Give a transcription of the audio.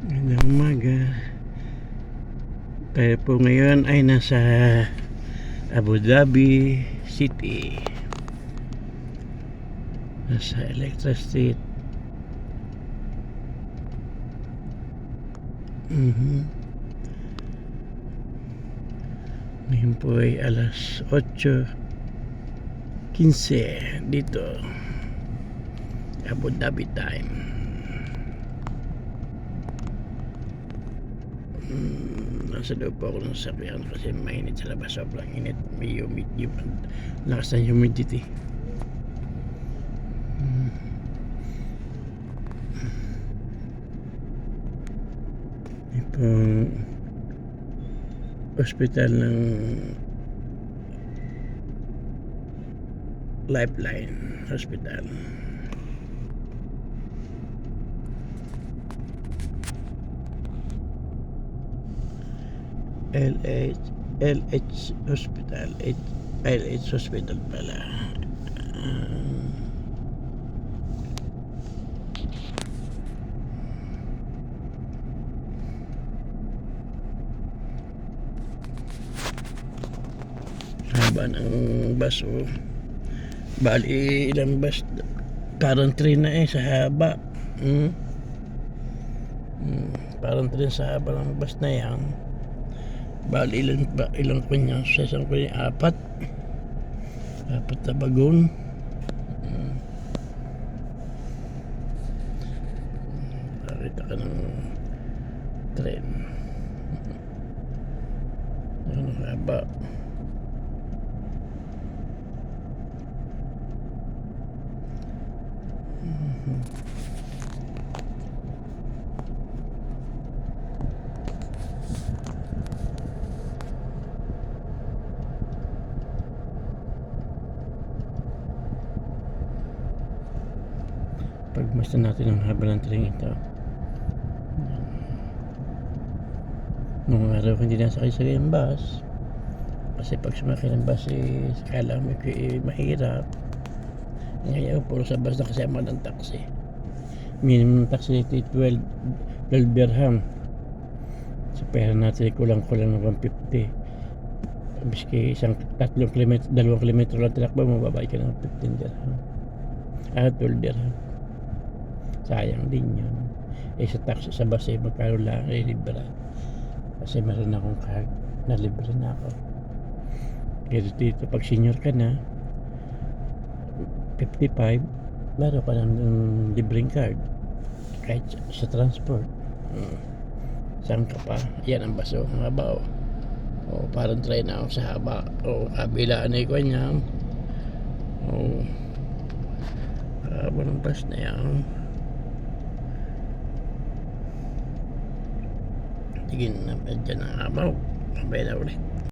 Magandang umaga. Tayo po ngayon ay nasa Abu Dhabi City. Nasa Electra Street. Ngayon po ay alas 8:15 dito, Abu Dhabi time. Nasa loob po ako ng sasakyan kasi mainit sa labas, sobrang init, may humidity, lakas ng humidity. Ito hospital ng Lifeline Hospital. LH Hospital, LH Hospital pala. Haba ng bus, oh. Bali ilang bus, parang train na sa haba. Parang train sa haba ng bus na yan. Bali ilang kanya sa isang kanya, apat na bagon. Nakita ka ng train. Ano haba. Pagmasdan natin ang haba ng train ito. Nung araw hindi nasakay sa yung bus kasi pag sumakay ng bus kala mo mahirap. Ngayon puro sa bus na kasama ng taxi. Minimum taxi ito 12 dirham. Sa pera natin kulang-kulang ng 150. Biski isang 2 kilometro lang tinakbo, mababay ka ng 15 dirham. 12 dirham. Sayang din yun. Sa taxi, sa bus magkano lang libra. Kasi meron akong card na libre na ako. Kaya dito pag senior ka na 55, meron ka ng libreng card kahit sa transport. Saan ka pa? Yan ang baso, ang haba. Parang try na ako sa haba. Kabilaan na ikaw niya. Haba ng bus na yan. Tigin na dyan ang haba. Kabay na ulit.